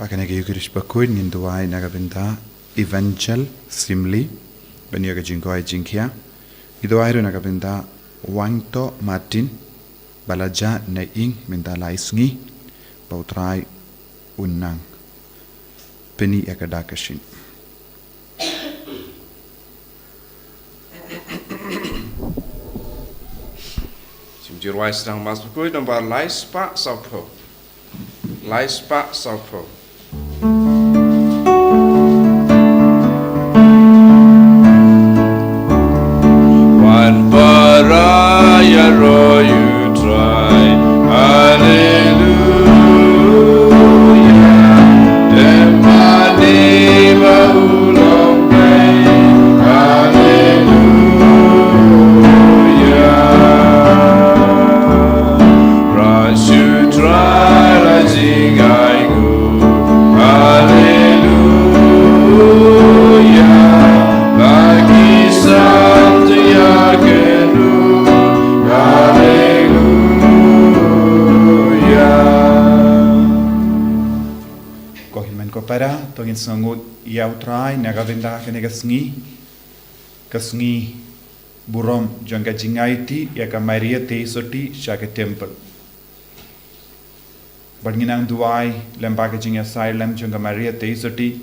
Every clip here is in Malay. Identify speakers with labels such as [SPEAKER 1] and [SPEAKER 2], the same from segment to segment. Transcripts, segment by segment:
[SPEAKER 1] Hakanege Yukirish Bakhuid Ninduai Nagabinda Evangel Simli Benyaga Jingoy Jinkia Iduairu Nagabinda Wangto Martin Balaja Neing Mindalai Sngi Bautrai Unang Penny Akadakashin
[SPEAKER 2] Simjirwai sedang mas Bakhuid nomor Lait-ïa Saupo. Lait-ïa Saupo. One baraya ro you try. Hallelujah. Demani bahulong play. Hallelujah. Rush you try rising I go. Hallelujah. Lagi santu ya kenu. Hallelujah.
[SPEAKER 1] Kohimen Kopera Tongin Sangut Yautrai Nagavinda Kanega Sngi Kasngi Burom Janga Jingaiti Yaka Maria Te Soti Shaka Temple Badginang Duai Lembaka Jinga Silem Janga Maria Te Soti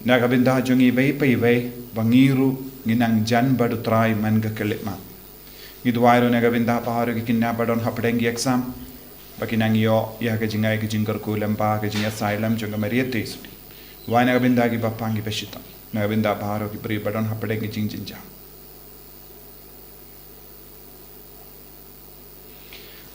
[SPEAKER 1] Nagavinda Jungi Vei Paive Bangiru Ginang Jan Badutrai Manga Kelitma Giduairo Nagavinda Paharu Kinabadon Hapadengi exam Bakinang yo Yaka Jingai Jingar Kulembaka Jinga Silem Janga Maria Te Soti Why Nagavinda Gibapangi Peshita Nagavinda Paharu Kipri Badon Hapadengi Jinja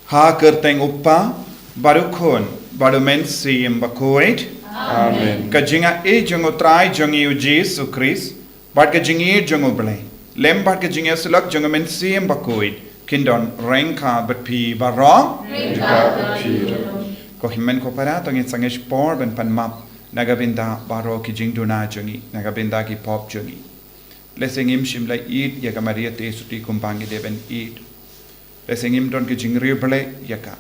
[SPEAKER 1] Ha Kerteng Uppa Barukhon Barumen Siem Bakhuid
[SPEAKER 2] Amen.
[SPEAKER 1] Kajinga e jungo trai jungi u Jesus Christ Bat kajingi jungo blay Lem bat kajinga sulak jungo men Siem Bakhuid Kindon Renka Bat Pi Barong Ko himen ko para tongin sangesh por ben pan map Nagavinda Baro ki jingduna jungi Nagavinda ki pop jungi Lesengim shimla eat Yaka Maria Te Suti Kumpangi Deben eat Lesengim don ki jingri blay Yaka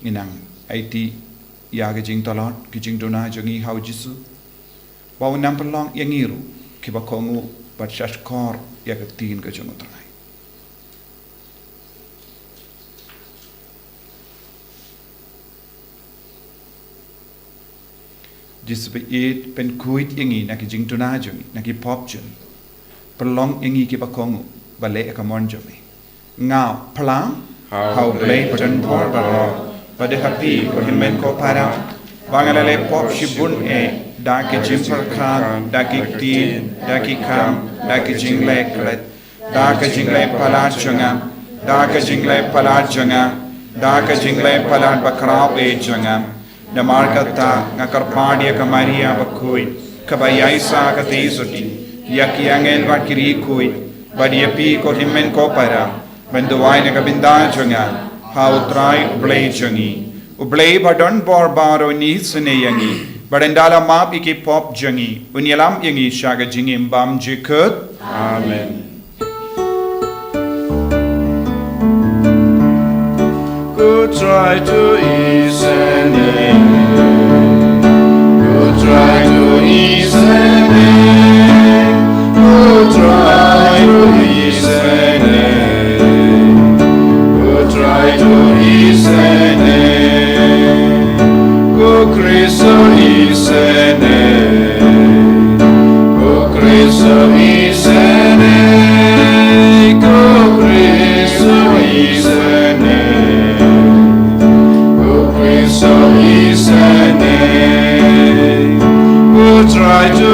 [SPEAKER 1] Inang IT Yaga jing talot ki jing dona jungi hau jisu Bau nampalong yangiru ki bakongu bat shashkor yaga tin ka jungu trai Jisu be eat pen kuit yangi na ki jing dona jungi na ki pop jungi Pelong yangi ki bakongu bale ka mon jungi Ngao plang hau blay patan por baro Pada happy ko himen ko para bangalale pop shibun da ki jimper khan da ki tin da ki kam da ki jingle klet da ki jingle palat chunga da ki jingle palat chunga da ki jingle palat bakrao chunga na markata ngakarpadia ka Maria Bakhuid kabaya isa ka te soti yaki angel wat kiri kui badiapi ko himen ko para benduai na kabinda chunga How try blay jungi. Ublay badon barbaro ni sune yangi. Badendala map iki pop jungi. Unyalam yangi shaga jingi mbam jikut.
[SPEAKER 2] Amen. Go try to ease and go try to ease and go try to ease and try to isene go Cristo isene go Cristo isene go Cristo isene go Cristo isene go try to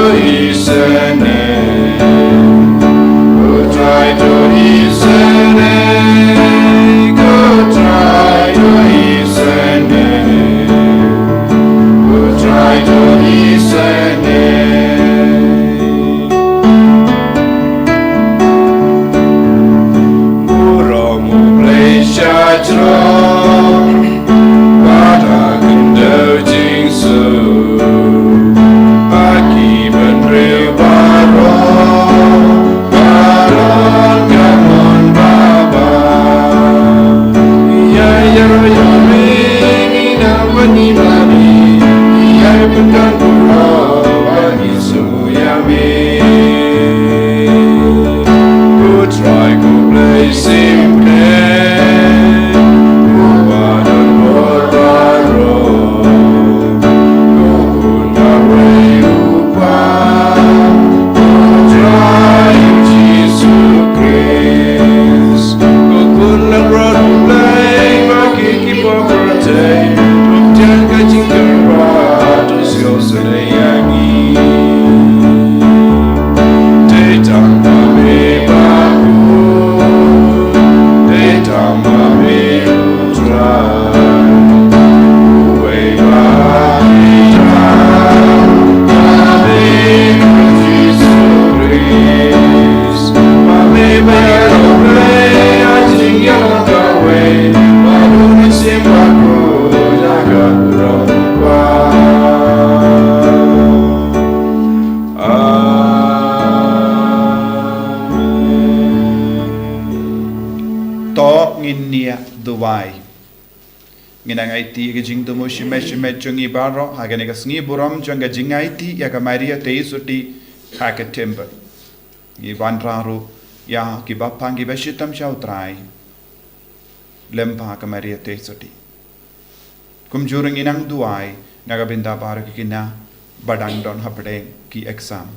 [SPEAKER 1] to nginia duwai nginang IT ke jing tu mushi jungi baro hagane ka sngi buram janga jing IT ya ka Maria teisuti haka timber i banraru ya ki bapang ki bashitam shautrai lempa ka Maria teisuti kum jurang inang duai naga binda bar ki kina badang don hapde ki exam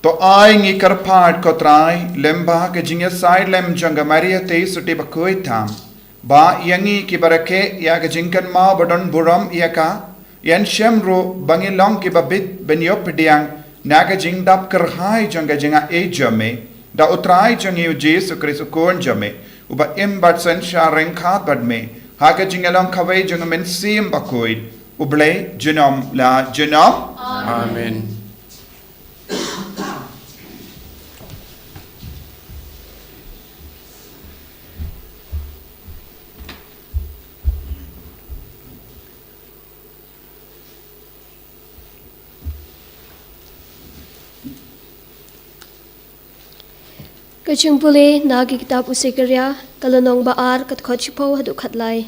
[SPEAKER 1] to ai ngi karpat kotrai lemba ke jinga side lem janga Maria teisuti Bakhuid tham ba yangi ki barake ya ke jingkan ma badon buram ya ka yan shemro bangilong ki babit benyop diang naga jing dap kerhai janga jinga e jame da utrai jangi Jesu Kristo kon jame uba imbat sen sharing khat bad me ha ke jingalong khawai janga men sim Bakhuid uble jinom la jinom
[SPEAKER 2] Amen.
[SPEAKER 3] Kachung puli nagi kitab usikerya kalanong baar kat khochipo hadu khatlai.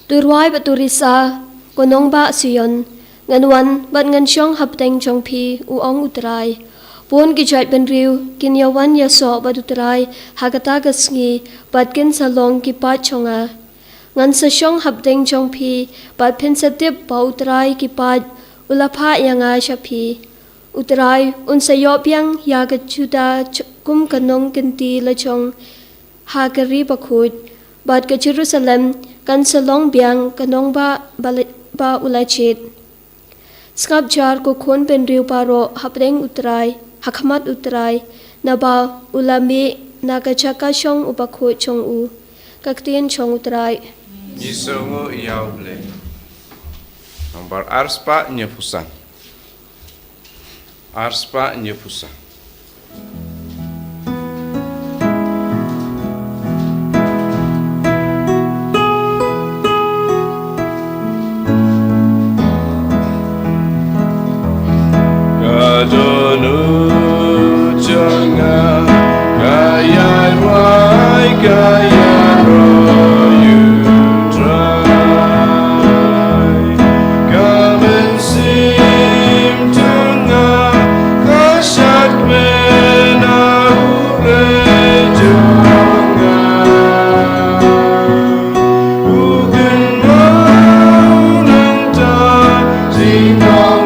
[SPEAKER 3] Durwai baturisa konong ba siyon nganwan bat ngan syong hapteng chong pi uong utrai. Pun gijait benriu kinyawan yaso badutrai hagata gasngi bat kin salong kipat chonga. Ngan sa syong hapteng chong pi bat pensatip pa utrai kipat ulapa yanga syapi. Utrai unsayop yang yaga juda kum kanong kenti lachong hagari Bakhuid bat ke Jerusalem kan salong biang kanong ba ulachit skap jar ko khon pen riu paro hapdeng utrai hakhamat utrai na ba ulami nagachaka shong Bakhuid chong u kaktien chong utrai
[SPEAKER 2] Nisongo iauble. Nomor arspa nyepusan. Arspa nyepusan. Kadonu jangan gaya wai gaya royu try come and sim tengah kasat menau bejongan bukan mau nantang singkau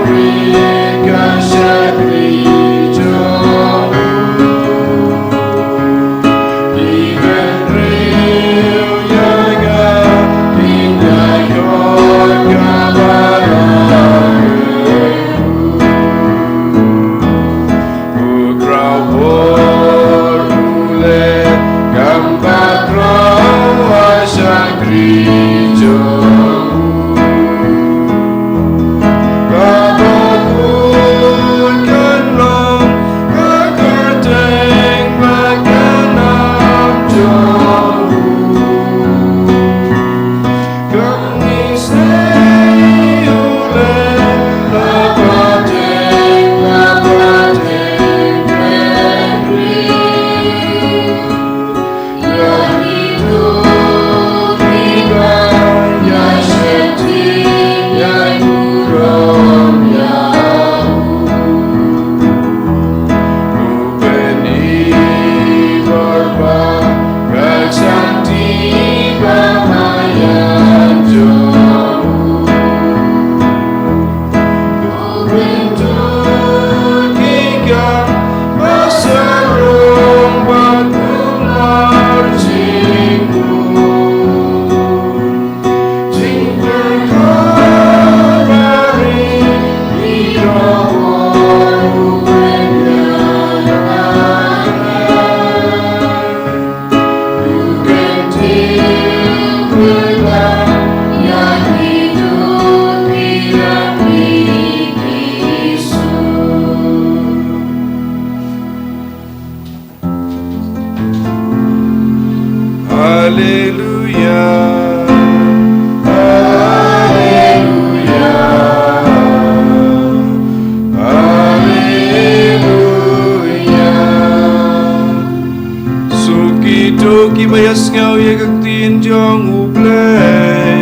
[SPEAKER 2] ngau ye kak tin jong u play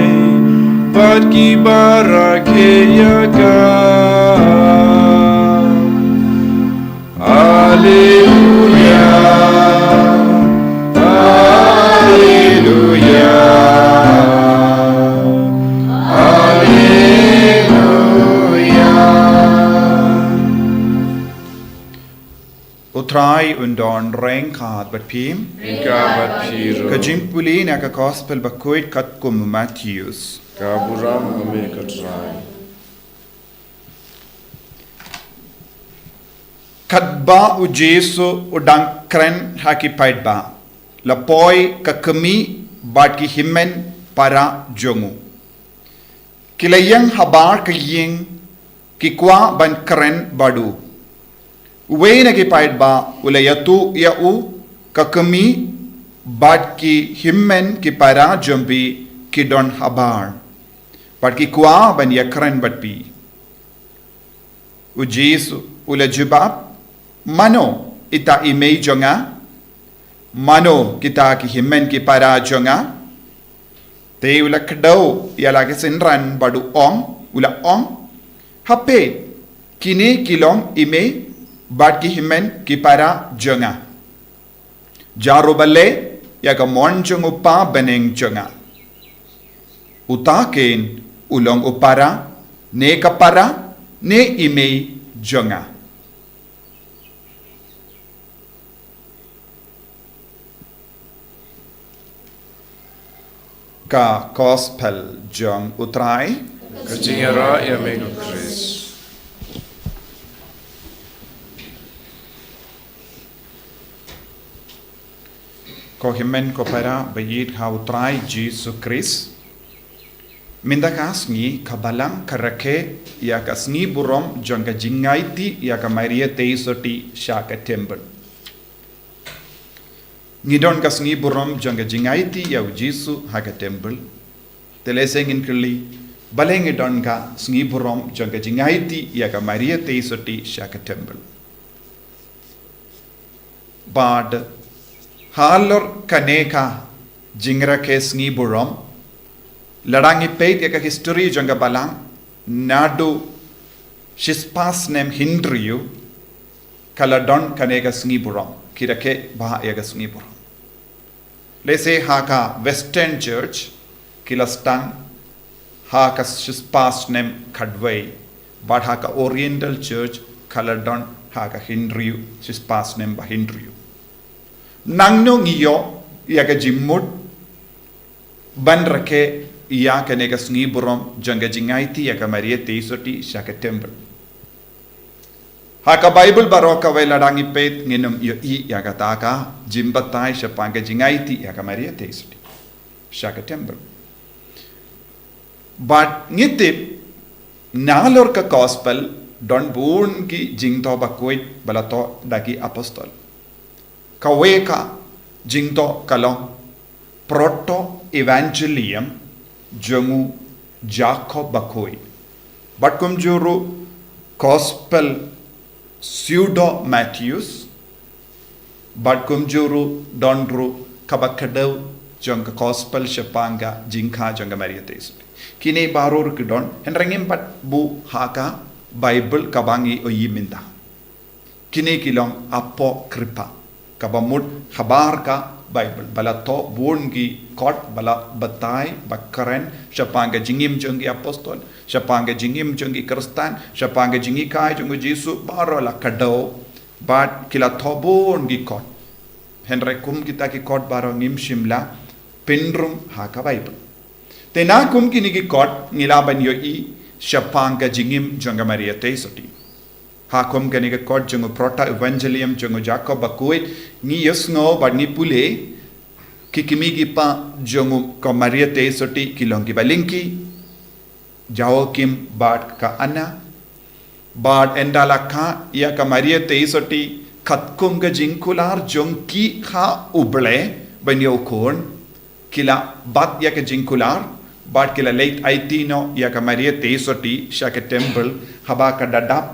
[SPEAKER 2] Bat ki barake ya ka Hallelujah Hallelujah
[SPEAKER 1] Utrai undon reng khat bat phim
[SPEAKER 2] Inka bat phiro
[SPEAKER 1] kajimpuli na ka gospel Bakhuid kat kum Matthews
[SPEAKER 2] Kaburam ame katrai
[SPEAKER 1] Kadba u Jesu udang kren haki paidba lapoi kakami bat ki himen para jongu kilayang habar kaying kikwa ban kren badu Uwe na ki paidba ulayatu ya u kakami bat ki himmen ki para jombi ki don habar bat ki kwa ban ya kren bat pi u Jesu ula jibab mano ita imei jonga mano kita ki himmen ki para jonga te ula kdau ya la ki sinran badu ong ula ong hape kini kilong imei bat ki himen ki para jonga jaro balle ya ka mon jongu pa beneng jonga utaken ulong upara ne kapara ne imei jonga ka gospel jong utrai
[SPEAKER 2] Kachingara ya mega Chris
[SPEAKER 1] ko himen ko para bayit ha utrai Jesu Chris minda ka Sngi kabalang karake ya ka Sngi burom jong ka jingaiti ya ka Maria teisoti shaka temple ngidon ka Sngi burom jong ka jingaiti ya Jesu ha ka temple teleseng in kli baleng idon ka Sngi burom jong ka jingaiti ya ka Maria teisoti shaka temple bad halor kaneka jingra ke Sngi burom ladangi peit ya ka history jong ka balang nadu shispas nem hindriu kala don kaneka Sngi burom kirake ba ya ka Sngi burom lese ha ka Western Church kilastan ha ka shispas nem khadwai but ha ka Oriental Church kala don ha ka hindriu shispas nem ba hindriu nangno ngiyo ya ka jimmut ban rake ya ka nega Sngi burom janga jingaiti ya ka Maria teisoti shaka temple ha ka Bible baroka we ladangi pet nginum yo I ya ka taka jimbatai shapanga jingaiti ya ka Maria teisoti shaka temple but ngitip nalor ka gospel don bun ki jingto Bakhuid balato daki apostol kaweka jingto kalong proto evangelium jongu Jacob Bakhuid but kum juru gospel pseudo Matthews but kum juru donru kabakadau jong gospel shapanga jingka jong Maria teisoti kini barur kidon henrengim pat bu haka Bible kabangi oyiminda kini kilong apokripa kabamut habar ka Bible bala to bungi kot bala batai bakaren shapanga jingim jongi apostol shapanga jingim jongi kristan shapanga jingi kai jongi Jesu baro la kado but kila to bungi kot henre kum kita ki kot baro ngim shimla pinrum haka Bible tena kum kini ki kot ngilaban yo I shapanga jingim jonga Maria teisoti hakum kani ka kot jongo prota evangelium jongo Jacob Bakhuid ni yesno but ni pule kikimigi pa jongo ko Maria teisoti kilongi balinki Joachim bat ka ana bat endala ka ya ka Maria teisoti katkum ga jinkular jonki kha uble banyo kon kila bat ya ka jinkular bat kila Lait-ïa ya ka Maria teisoti shaka temple haba ka dadap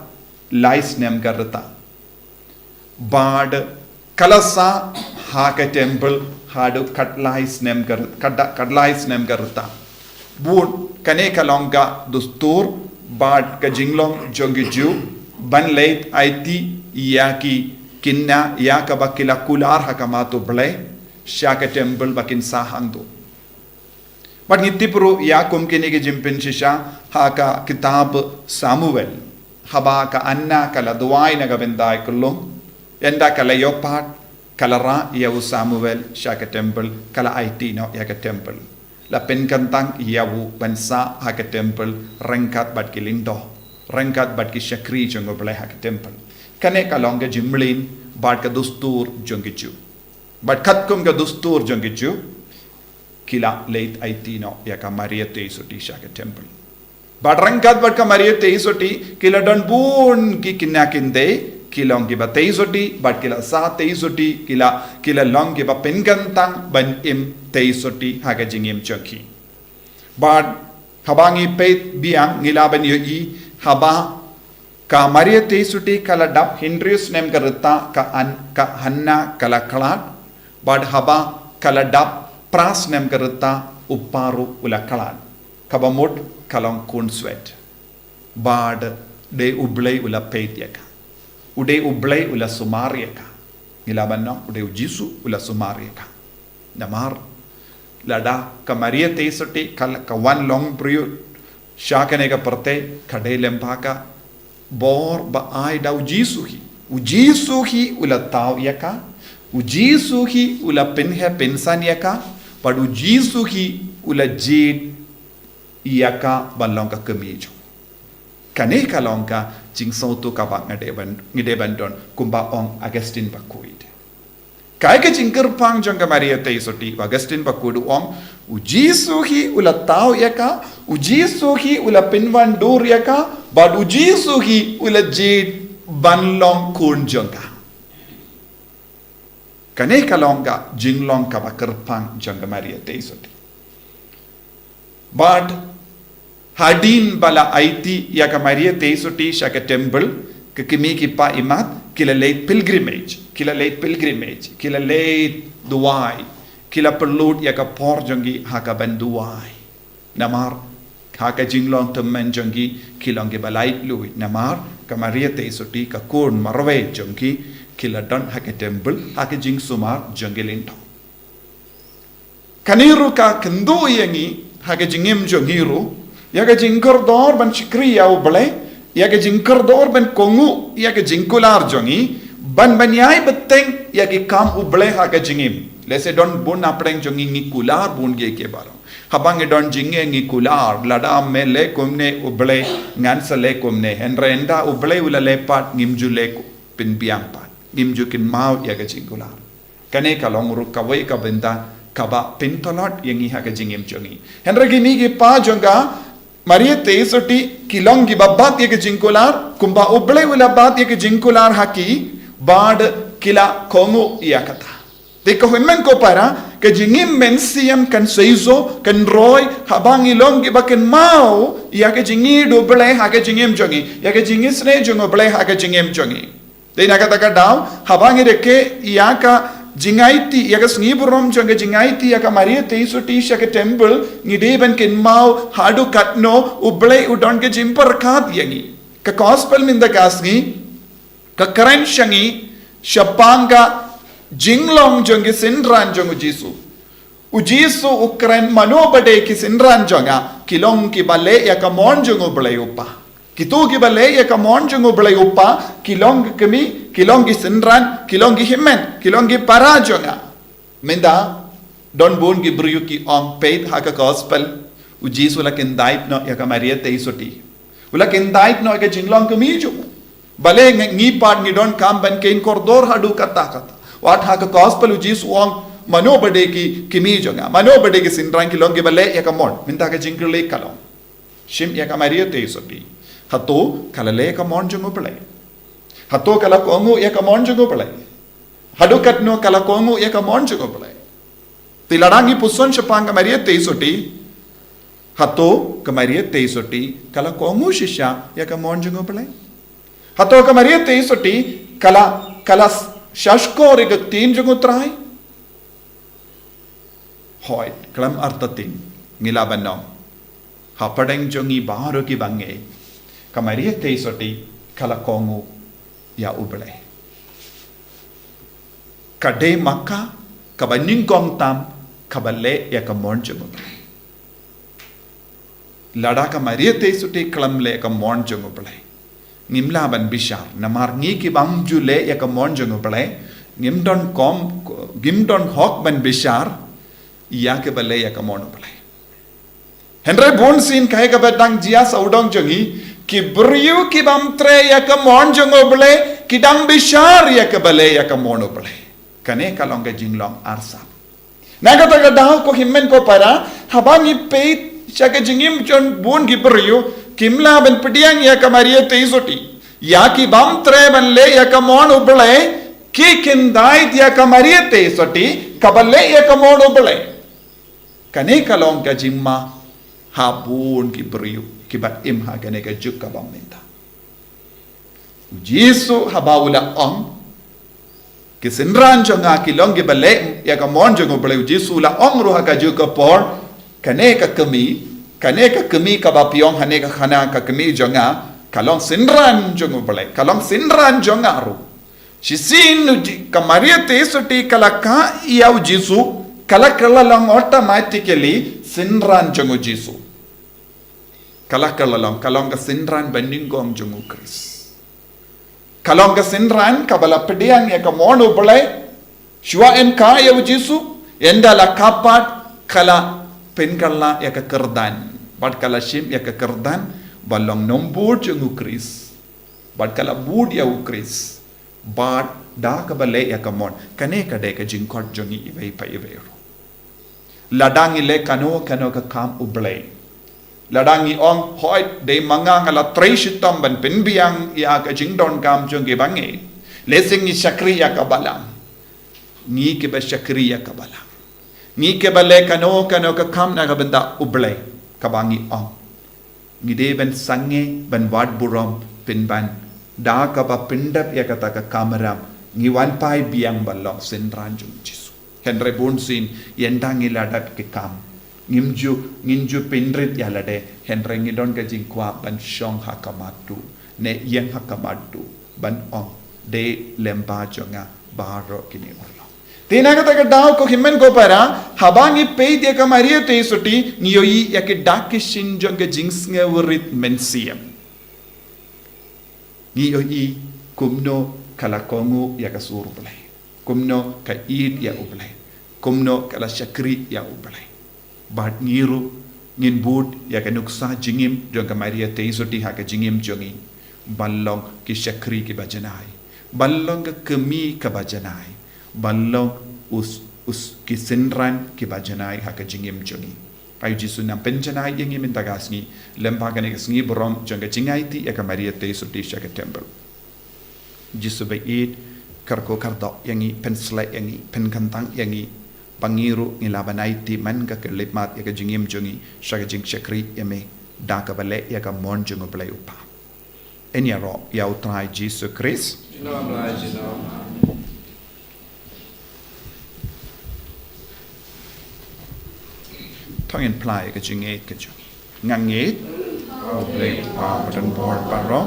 [SPEAKER 1] lais nem garta bad kalasa ha ka temple hadu kadlais nem garuta bun kane kalonga dustur bad ka jinglong jongiju ban leit aiti yaki kinna yaka bakila kular hakamatu ble shaka temple bakin sahangdo but ngitipru yakum kinige jimpin shisha haka kitab Samuel haba ka anna kala duwai naga bendai kullum enda kala yopat kala ra yawu Samuel shaka temple kala IT no yaka temple la penkantang yawu bansa haka temple rangkat bat kilindo rangkat bat ki shakri jongo ble haka temple kane kalonga jimlin bat ka dustur jongichu bat khatkum ka dustur jongichu kila Lait-ïa no yaka Maria Teisoti shaka temple but rangkat bat ka Maria Teisoti kila don bun ki kinakinde kilong ki ba Teisoti but kila sa Teisoti kila long ki ba penkantang ban im Teisoti haga jingim chaki but habangi peit biang ngilaban yo I haba ka Maria Teisoti kala dap Hindrius nem karta ka Hanna kala kalat but haba kala dap pras nem karta uparu ula kalat kabamut kalong kun sweat bad de ublay ula peit yaka ude ublay ula sumariaka ngilaban no ude ujisu ula sumariaka namar lada ka Maria Teisoti kala ka one long period shakane ka parte khade lempaka bor ba ai da ujisuhi ula taw yaka ujisuhi ula penhe pensan yaka but ujisuhi ula jid yaka balong ka kemijo kane kalongka jingsoto ka bang ngide bandon kumba ong Augustine Bakhuid kai ke jingker pang jong Maria Teisoti Augustine Bakhuid ong ujisuhi ula taw yaka ujisuhi ula pinwan dur yaka but ujisuhi ula jid banlong kun jonga kane kalonga jinglong ka bakerpang jong Maria Teisoti but hadin bala aiti yaka Maria Teisoti shaka temple kimi ki pa imat kila late pilgrimage kila late duwai kila perlut yaka por jongi haka ban duwai namar haka jinglong temmen jongi kilongi balait lui namar ka Maria Teisoti ka kun marwe jongi kila don haka temple haka jing sumar jongi linto kaniru ka kendo yangi haka jingim jongiru yaga jingkor dor ban chikri yaw ble yaga jingkor dor ban kongu yaga jingkular jongi ban banyai beteng yaga kam uble haga jingim lese don bun apreng jongi ngikular bun ge ke baro habang don jinge ngikular lada mele komne uble ngansale komne henrenda uble ula lepat ngimjule pin biampat ngimju kin mau yaga jingkular kane kalong ru kawai ka benda kaba pintolot yangi haga jingim jongi henra gimi ge pa jonga Maria Teisoti kilongi babbat yeke jinkular kumba uble ula bat yeke jinkular haki bad kila kongu yakata deko himmen ko para ke jingim mensiam kan seizo kan roy habang ilongi baken mau yake jingi duble hake jingim jongi yake jingisne jongo ble hake jingim jongi de nakata ka daw habang ireke yaka jingaiti yaga sniburom jonga jingaiti yaga Maria Teisoti shaka temple ngideben kin mau hadu katno uble udon ke jimper khat yangi ka gospel min da kasngi ka karen shangi shapanga jinglong jongi sinran jongu jisu ujisu ukren manobade ki sinran jonga kilong ki bale yaga mon jongu ble upa kitu ki bale yaga mon jongu ble upa kilong kemi kilongi sinran kilongi himmen kilongi parajonga menda don bon gi bruyuki on paid haka gospel ujisu la kendait no yaka Maria Teisoti ula kendait no yaka jinglong kemijo bale ngi part ngi don kam ban kein kordor hadu kata what haka gospel ujisu on manobade ki kemijonga manobade ki sinran kilongi bale yaka mon minta ka jingle kalong shim yaka Maria Teisoti hato kalale ka mon jongo bale hato kala kongu yaka monjugo pala hadukat no kala kongu yaka monjugo pala tilarangi puson chapanga Maria Teisoti hato ka Maria Teisoti kala kongu shisha yaka monjugo pala hato ka Maria Teisoti kala shashko rig tin jugo trai hoi klam artatin ngilaban no hapadeng jongi baru ki bange kamaria te soti kala kongu ya uble kade maka kabaning kong tam kabale ya kamon jongu lada kamaria te soti klam le kamon jongu ble ngimlaban bishar namar ngi ki bam jule ya kamon jongu ble gimdon hok ban bishar ya ke bale ya kamon ble Henry Bonsin kaya ka badang jia saudong jongi ki briu ki bam tre ya ka mon jongo ble ki dang bishar ya ka bale ya ka mono ble kane kalong ka jinglong arsap naga ta daw ko himmen ko para habangi pe saka jingim jon bon ki briu kimla ban pediang ya ka maria teisoti ya ki bam tre ban le ya ka mono ble ki kindai ya ka maria teisoti kabale ya ka mono ble kane kalong ka jimma habun ki beriu ki bat im ha gane ka juk ka bam minta Jesu habaula ong ki sinran jonga ki long ki bale ya ka mon jongo bale Jesu la ong ro ha ka juk ka por kane ka kami ka ba piong hane ka khana ka kami jonga kalong sinran jongo bale kalong sinran jonga ro si sin ka maria te soti kala ka ya Jesu kala long automatically sinran jongo Jesu kalong ka sinran bandingong jongo Chris kalong ka sinran kabala pediang ya ka mono bolai shua en ka ya Jesu enda la kapat kala penkala ya ka kerdan bad kala shim ya ka kerdan balong nombor jongo Chris bad kala bud ya Chris bad da kabale ya ka mon kane ka de ka jingkot jongi ibai pa ibai ladang ile kano ka kam ublay ladangi ong hoi de mangang ala treshitam ban penbiang ya ka jingdon kam jongi bange lesing ni shakri ya kabalang ni ke ba shakri ya kabalang ni ke ba le kano ka kam na ka benda ublay kabangi ong ni de ben sange ban wad burom pinban da ka ba pindap ya kata ka kamaram ni wan pai biang balong senran jung Jesu Henry Bonsin yendangi ladat ke kam nginju pinrit yalade Henry ngidon ka jingkwa ban shong hakamatu ne yang hakamatu ban ong de lemba jonga baro kini urlo tina ka daw ko himmen ko para habangi pe de ka maria te soti ngiyoi yake dakishin jonga jingsnge wurit mensiam ngiyoi kumno kala kongu yaka surulay kumno ka id ya ublay kumno kala shakri ya ublay bat ngiru ngin bud ya ka nuksa jingim jonga maria teisoti ha ka jingim jongi ballong ki shakri ki bajanai ballong ka kemi ka bajanai ballong us ki sinran ki bajanai ha ka jingim jongi ayu Jesu nam penjanai yengi mintagasni lembaga ne sngi borom jonga jingaiti ya ka maria teisoti shaka temple Jesu ba it karko kardo yangi pensla yangi penkantang yangi pangiru ngilabanai ti man ka kelipmat ya ka jingim jongi shaka jing shakri yame da ka bale ya ka mon jongo play upa enya ro ya utrai Jesus Christ thong in play ka jinget ka jongi nganget play pa patan board pa ro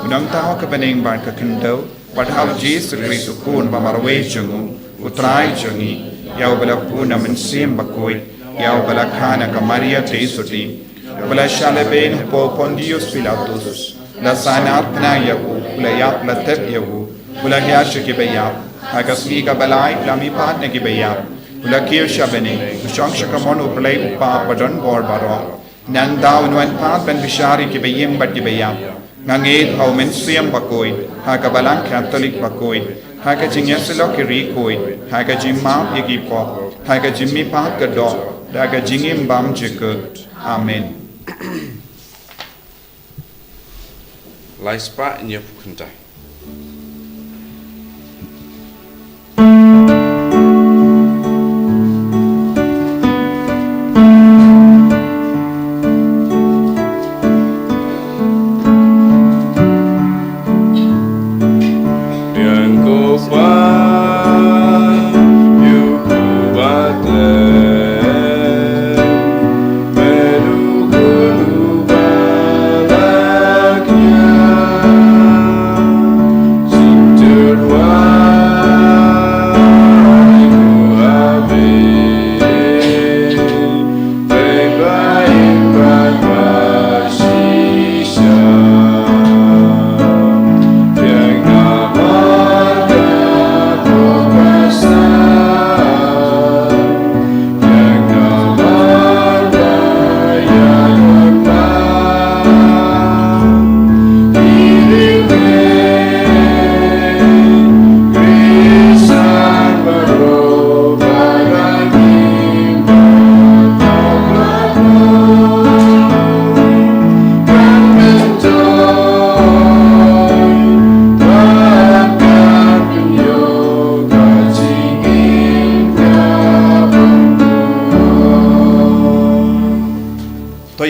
[SPEAKER 1] Unang tao ka baning bar ka kendo padhaw Jesus Christ kun ba marwe jongo utrai jongi yaw bala puna mensim Bakhuid yaw bala khana ka Maria teisoti bala shaleben po Pontius Pilatus la sanar na yahu bala yap la tet yahu bala yash ki bayap agasmi ka balai lami pat ne ki bayap bala kiyo shabene shang shakamon uplay upa padon bor baro nang daw nuan pat ben bishari ki bayim bat ki bayap ngangit au mensiam Bakhuid ha ka balang Catholic Bakhuid ha ka jingyasilo ki rikoid ha ka jimma yegi pop ha ka jimmi pa ka do da ka jingim bam jikut amen
[SPEAKER 2] Laispa nyepukuntai
[SPEAKER 4] Yukubatle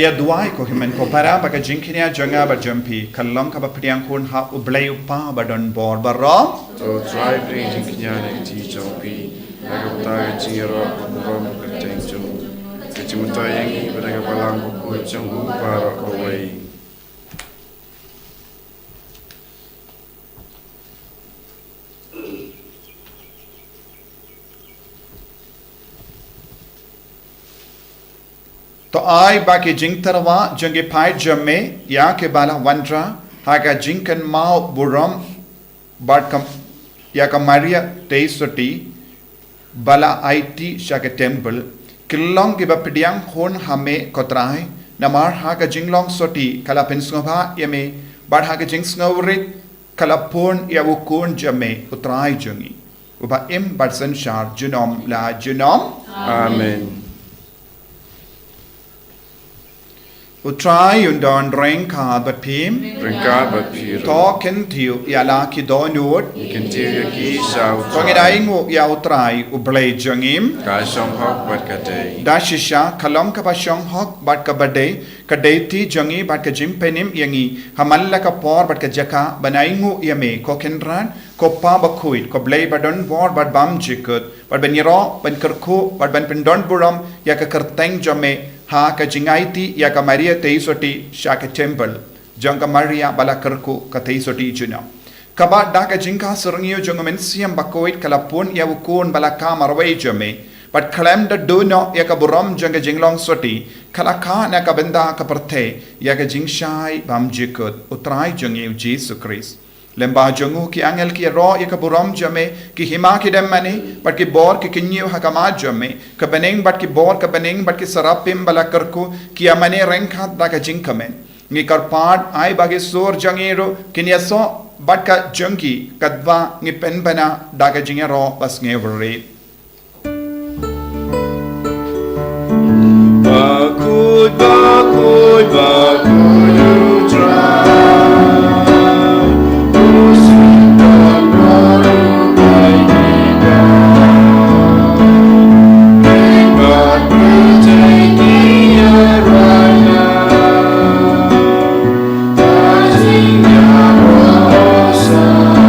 [SPEAKER 1] ya duai ko himen ko para baka jingkinia janga ba jampi kalong ka ba priang kun ha ublay upa ba don bor ba ro
[SPEAKER 2] to try bring jingkinya ti jompi nagata jiro rom katengjo kejuta yang ibadah palang ko jong para away तो आई बाकी जिंग तरवा जंगे फाइट जमे या के बाला वंड्रा हागा जिंकन माओ बुरम बाट कम या का मारिया तेईसोटी बाला आईटी शाके टेम्पल किलोंग के बपडियांग होन हमें कोतराय नमार हागा जिंगलोंग सोटी कला पिंसंगभा यमे बाट हागा जिंग स्नोवरित कला पोन या वो कोन जमे उतराय जंगी उबा इम बाट संशार जुनोम ला जुनोम आमेन Utrai undon renka bat pim
[SPEAKER 4] Renka bat piro
[SPEAKER 1] token tiu yala ki donut
[SPEAKER 4] Ikentiu ki shau
[SPEAKER 1] tongi daingu ya utrai ublay jangim
[SPEAKER 4] Ka shong hok bat katay
[SPEAKER 1] dashisha kalom ka pasyong hok bat ka bade kadeti jangi bat ka jimpenim yangi hamalla ka por bat ka jaka banaingu yame kokenran ko pa bakhuid ko blay badon bor bat bam jikut bat beniro ban kerku bat ban pendon buram ya ka kerteng jame ha ka jingaiti ya ka maria teisoti shaka temple jangka maria bala kerku ka teisoti juna kaba da ka jingka serngio jongomen siam Bakhuid kalapun ya ukun bala ka marway jame but kalam da dono ya ka buram janga jinglong soti kala ka na ka benda ka perthe ya ka jingshai bam jikut utrai jangiu Jesus Christ lemba jongu ki angel ki ro ya ka buram jame ki hima ki demmani but ki bor ki kinyu hakama jame ka beneng but ki bor ka beneng but ki sarapim bala karku ki amane renkhat da ka jingkamen ngi karpad ai bagi sur jangiro kinya so but ka jungi kadwa ngi penbana da ka jingero bas ngevere
[SPEAKER 2] Bakhuid, Bakhuid, Bakhuid, you try. Oh, sweet God, God, you guide me down. May God protect me right now. Touching your Hosanna.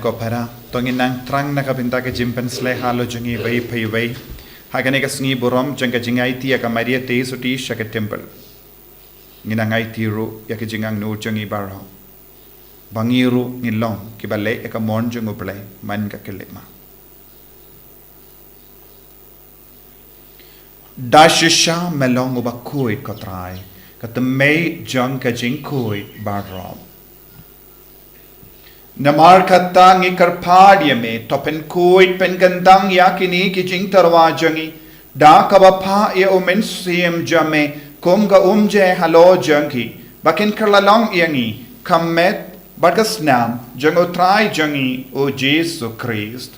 [SPEAKER 1] ko para tongin nang trang na kabinta ke jimpen sle halo jungi vai pai vai hagane ka sngi borom janga jingai ti ka maria te suti shaka temple ngina ngai ti ru ya ke jingang no jungi baro bangiru ngilong ki bale ka mon jungu play man ka kelema dashisha melong Bakhuid ko trai ka tmei jang ka jingkoi baro Namar kata ngi karpadia me topen kuit pen gandang yakini ki jing tarwa jangi da kabapa ye omen siem jame kom ga umje halo jangi bakin karlalong yangi kamet bagasnam jango trai jangi o Jesus Christ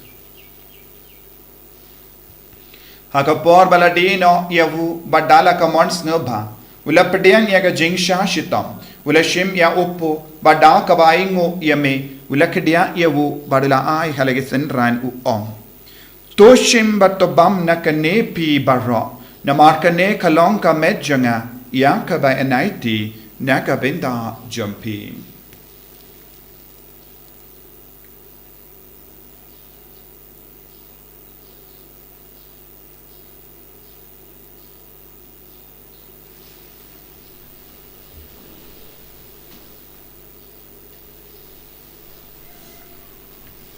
[SPEAKER 1] hakapor baladino yavu badala kamons nobha ulapdiang yaga jing shashitam ulashim ya upo bada kabaingo yame ulakdia yawu badala ai halage senran u om toshim batobam nakane pi barro namarkane kalong ka medjanga ya ka ba anaiti nakabenda jumpi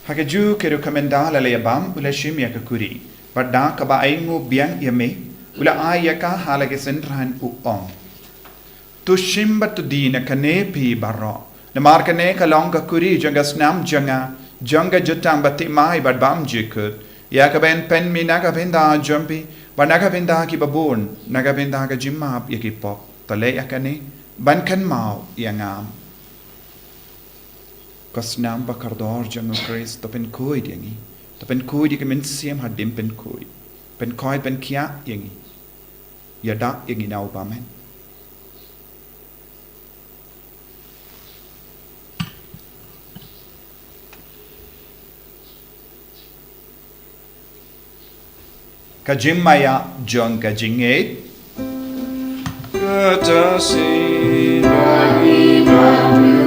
[SPEAKER 1] Hakaju ke rekomenda la lebam ulashim ya kakuri
[SPEAKER 2] Pada ka ba ay ngu biang yame ula ay ka halage senran uong. Tu shimba tu di na kane pi baro. Na marka ne ka long ka kuri janga snam janga jutang bati mai bad bam jikut. Ya ka ben pen mi na ka benda jumpi ba na ka benda ki babun na ka benda ka jimap ya ki pop. Tale ya kane ban kan mau ya ngam. Kasnam ba kardor janga Chris to pen koi yangi. To pen koi di ka min siam hadim pen koi. Pen koi pen kia yangi. Ya da yangi na upamen. Kajimaya John Kajinge
[SPEAKER 4] Katasi bagi bagi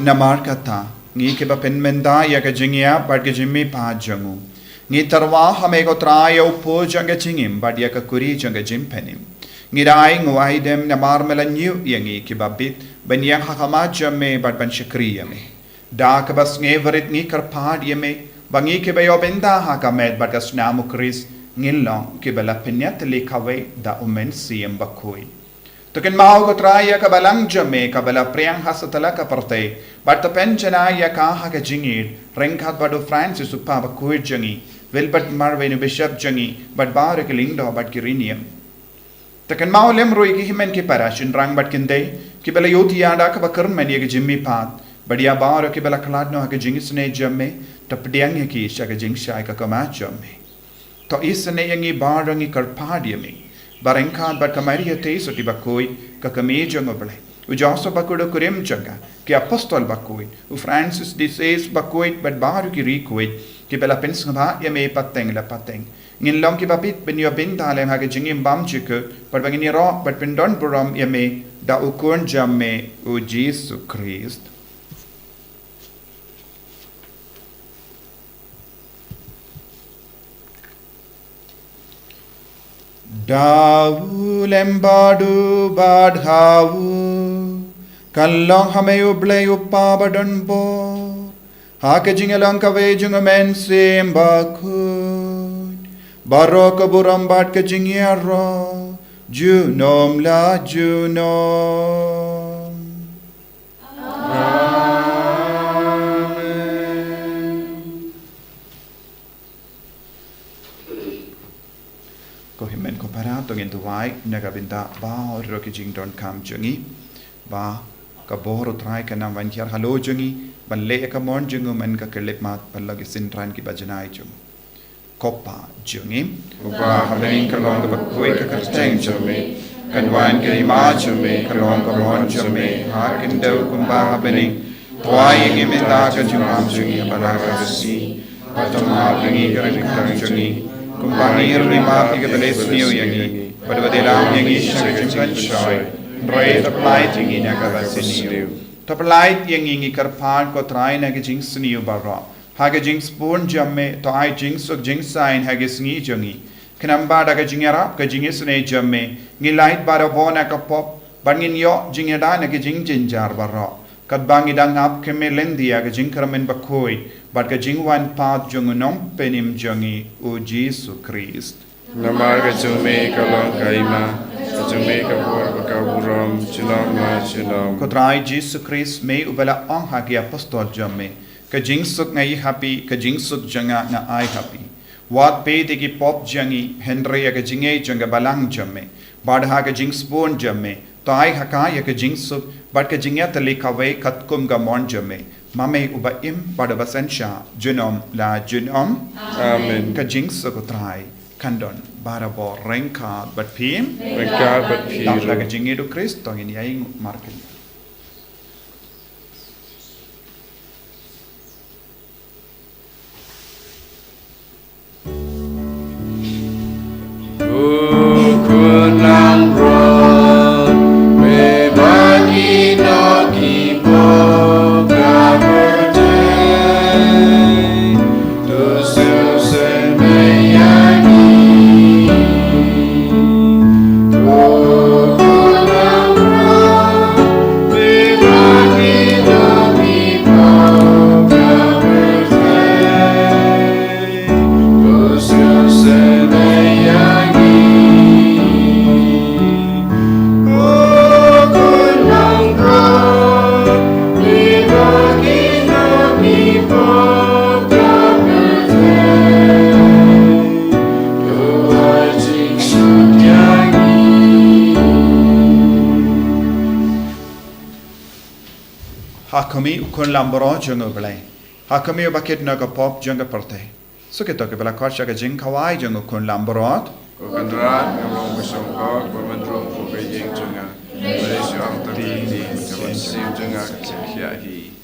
[SPEAKER 2] Namar kata ngi ke ba pen menda ya ka jingya bad ke jimmi pa jangu ngi tarwa hame ko trayo po janga chingim bad ya ka kuri janga jim penim ngi rai ngwai dem namar melanyu yangi ke ba bit ben yang hakama jamme bad ban shakri yame da ka bas nge verit ngi kar pad yame bangi ke ba yo benda ha ka med bad ka snamu kris ngilong ke ba la penyat le kawe da umen siem Bakhuid. Tukin mau ko traya ka balang jame ka bala priang hasatala ka parte but the penchana ya ka ha ka jingir rengkhat badu Francis upa Bakhuid jangi wilbert marvenu bishop jangi but bar ke lindo but kirinium tukin mau lem roi ki himen ki parashin rang but kinde ki bala yoti yada ka bakar men ye jimmi pat badia bar ki bala kladno ha ka jingisne jamme tapdiang ye ki sha ka jingsha ka kama jamme to isne yangi bar rangi kar padiami Barengkat bat kamaria te soti Bakhuid ka kameja ngoble. Ujaso Bakhuid kurim janga ki apostol Bakhuid. U Francis disease Bakhuid bat baru ki rikuid ki bela pensngba ya me pateng la pateng. Ngin long ki babit ben yo bin dalem ha ke jingim bam chiku bat bangini ro bat pendon buram ya me da ukun jamme u Jesus Christ. Dawu lembadu badhawu Kallong hame uble uppa badon bo Hake jingalang kawe jungamen sim Bakhuid Barok buram bad ke jingyaro Junom la junom ko himen ko para to ngin tuwai naga binda ba ro ki jing don kam jungi ba ka boro trai ka nam van kyar halo jungi ban le ka mon jungu men ka kelip mat palagi sintran ki bajanai jung kopa jungi
[SPEAKER 4] Upa habening kalong ka Bakhuid ka kasteng jame kanwan ka ima jame kalong ka ron jame hakin daw kumba habening tuwai yung imenda ka jumam jungi abalaga kasi patama gangi ka rin ka jungi Kumpangir lima tiga belas niu yangi pada bedelang yangi syakimkan shoy Ray taplait yangi naga basiniu Taplait yangi ngi karpan ko try naga jing siniu barra Haga jing spoon jamme to ai jing suk jing sign haga sngi jangi Kanamba daga jingara ka jing isne jamme ngi light bara bona ka pop bangin yo jingada naga jing jinjar barra Kat bangi dangap keme lendia ka jing karamen Bakhuid But ka jingwan path jungunom penim jangi o Jesus Christ. Namar ka jume kalong ka ima ka jume ka bor ka buram chilom ma chilom
[SPEAKER 2] Kotrai Jesus Christ me ubala ang hagi apostol jamme ka jingsuk ngai happy ka jingsuk janga na ai happy. Wat pe de ki pop jangi Henry ka jinge janga balang jamme badha ka jingspon jamme to ai haka ya ka jingsuk but ka jingya tali kawe katkum ga mon jamme Mame uba im pada basensha junom la junom
[SPEAKER 4] Amen
[SPEAKER 2] ka jingsuk utrai kandon barabo rengka but pim
[SPEAKER 4] Rengka bat
[SPEAKER 2] Lam
[SPEAKER 4] piru
[SPEAKER 2] laga jingi do Kristo ini aing marken.
[SPEAKER 4] Ukunang ron
[SPEAKER 2] kami ukun lambro jungo belai. Hakami bakit naga pop junga parte. So kita ke bela kosha ka jing kawai jungo kun lambrot.
[SPEAKER 4] Kokandrat ngamong kusong ko pemandrong ko kayeng junga. Malaysia ang tadi kawan sim junga kesiahi.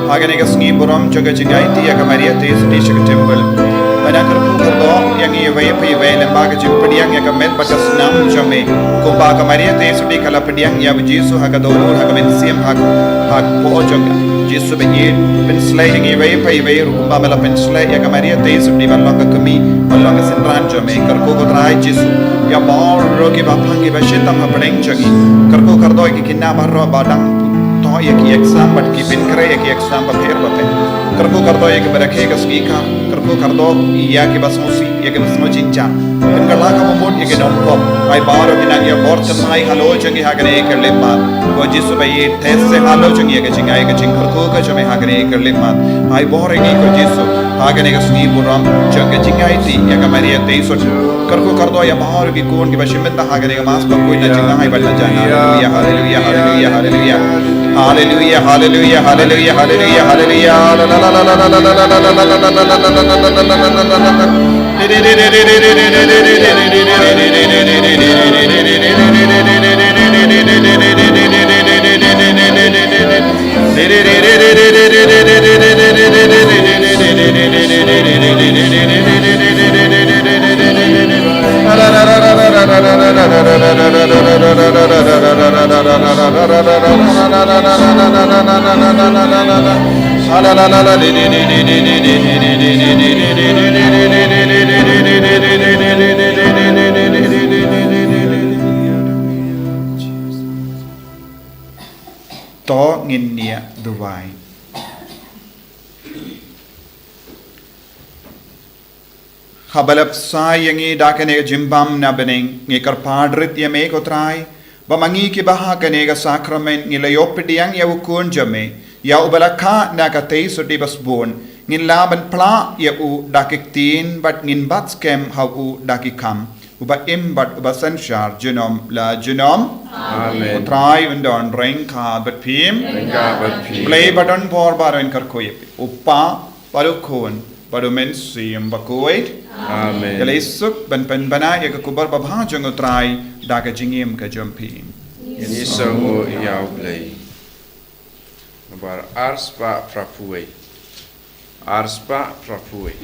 [SPEAKER 2] Hagan Sngi Buram Jaga Jingai Tia Kamaria Tis Tisha Temple Pada kerku kerdo yang ia way pay way lembaga jing pediang ya kamet baca senam jame kumba kamaria te sudi kala pediang ya Jesu haga dolur haga mensiam hag po joga Jesu be ye pen slay yang ia way pay way kumba mela pen slay ya kamaria te sudi balong ka kami balong ka sinran jame kerku ko trai Jesu ya bor rogi bapang ba shitam ha pedeng jagi kerku kerdo ki kinna barro badang to ya ki exam bat ki pin kre ya ki exam ba pher ba pen kerku kerdo ya ki barakhe ka skika kerku kerdo ya ki basmusi ya ki basmo cinca pengala ka momot ya ki dompop ai baro ki na ya bor tamai halo jangi hagane ke lemma ko Jesu bayi tes se halo jangi ya ki cingai ka cing kerku ka jame hagane ke lemma ai bor ni ko Jesu hagane ka sni buram jangi cingai ti ya ka maria te so kerku kerdo ya baro ki kon ki bashimenta hagane ka mas ba koi na cingai balla jana haleluya haleluya haleluya haleluya haleluya haleluya haleluya haleluya haleluya la la la la la la la to ngin nia duwai khabalap sai yangi dakane jimbam na beneng ngi karpadrit yame ko trai bamangi ki baha kane ga sacrament ngi layopediang ya ukun jame ya ubalakha na ka tei sudi basbon ngin laban pla ya u dakiktin bat ngin bat skem ha u dakikam uba imbat uba sanshar genom la genom
[SPEAKER 4] Amen.
[SPEAKER 2] try undon ring ka bat phim
[SPEAKER 4] Ringa bat phim.
[SPEAKER 2] play button for baron kar koye upa baru khon baru men sim Bakhuid
[SPEAKER 4] Amen.
[SPEAKER 2] Yalisuk ban pen bana ya ka kubar babha jong try da ka jingim ka jompi
[SPEAKER 4] Ini semua iau play. Bar arspa prapuai. Arspa prapuai.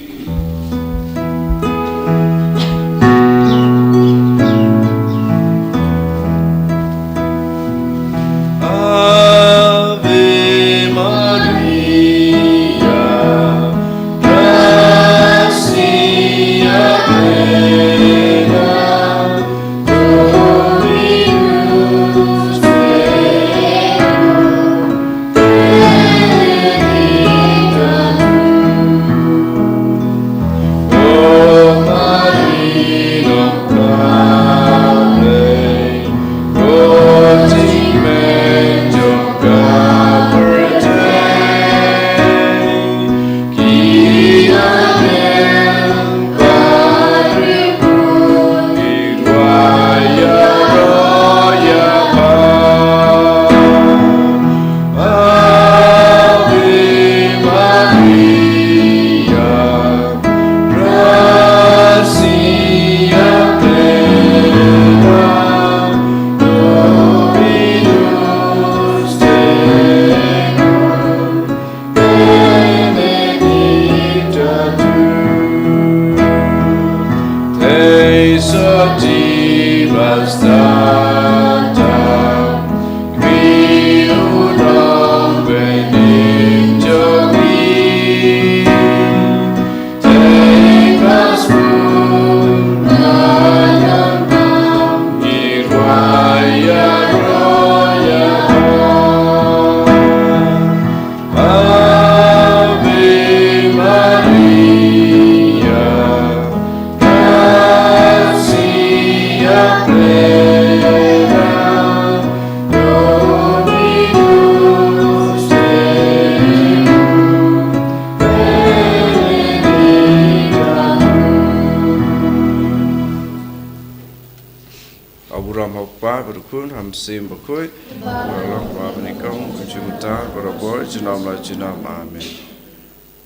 [SPEAKER 4] Sim Bakhuid, Barang Babanikong, Kuchumuta, Barabor, Jinam La Jinam, Amen.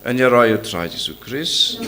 [SPEAKER 4] And your royal try, Jesus Christ.